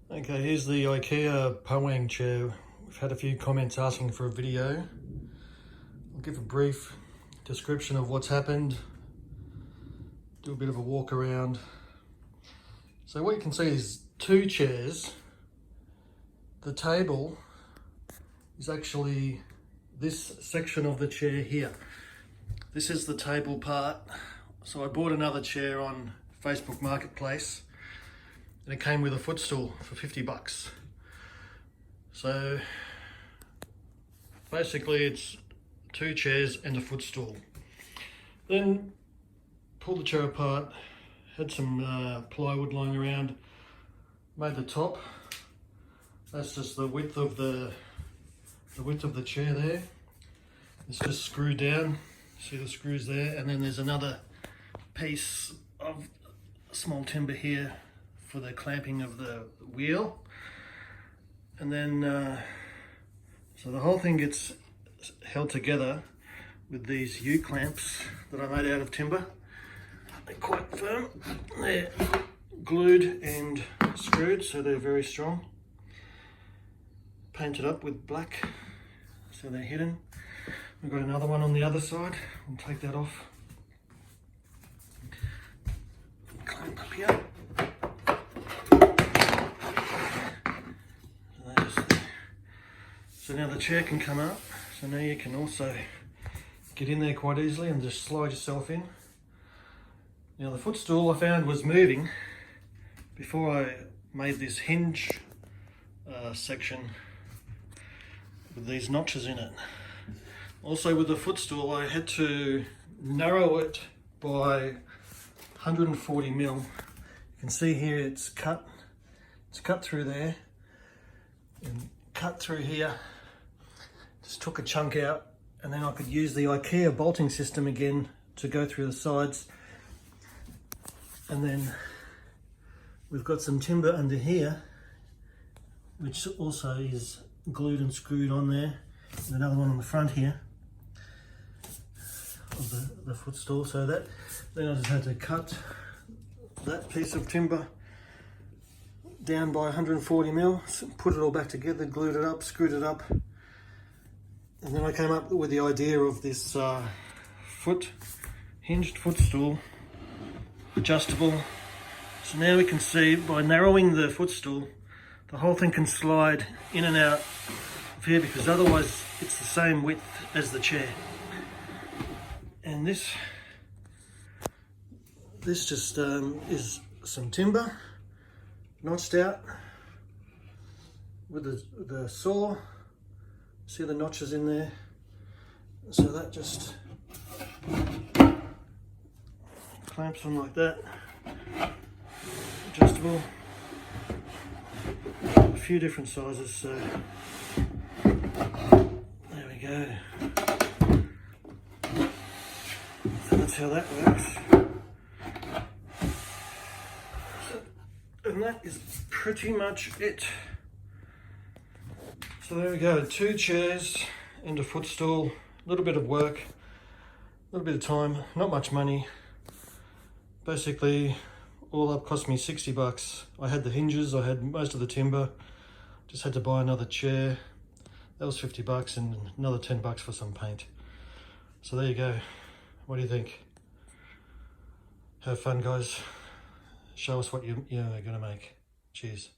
Okay, here's the Ikea Poang chair. We've had a few comments asking for a video. I'll give a brief description of what's happened, do a bit of a walk around. So what you can see is two chairs. The table is actually this section of the chair here. This is the table part. So I bought another chair on Facebook Marketplace, and it came with a footstool for 50 bucks. So basically it's two chairs and a footstool. Then pulled the chair apart, had some plywood lying around, made the top. That's just the width of the chair there. It's just screwed down. See the screws there, and then there's another piece of small timber here for the clamping of the wheel. And then so the whole thing gets held together with these U-clamps that I made out of timber. They're quite firm. They're glued and screwed, so they're very strong. Painted up with black, so they're hidden. We've got another one on the other side. We'll take that off. Clamp up here. So now the chair can come up. So now you can also get in there quite easily and just slide yourself in. Now the footstool I found was moving before I made this hinge section with these notches in it. Also with the footstool I had to narrow it by 140 mil. You can see here it's cut through there and cut through here. Just took a chunk out, and then I could use the Ikea bolting system again to go through the sides. And then we've got some timber under here, which also is glued and screwed on there, and another one on the front here of the footstool. So that, then I just had to cut that piece of timber down by 140 mil, put it all back together, glued it up, screwed it up, and then I came up with the idea of this hinged footstool, adjustable. So now we can see by narrowing the footstool, the whole thing can slide in and out of here, because otherwise it's the same width as the chair. And this just is some timber notched out with the saw. See the notches in there? So that just clamps on like that. Adjustable. A few different sizes, so there we go. So that's how that works. And that is pretty much it. So there we go, two chairs and a footstool, a little bit of work, a little bit of time, not much money. Basically, all up cost me 60 bucks. I had the hinges, I had most of the timber, just had to buy another chair. That was 50 bucks and another 10 bucks for some paint. So there you go. What do you think? Have fun, guys. Show us what you're gonna make. Cheers.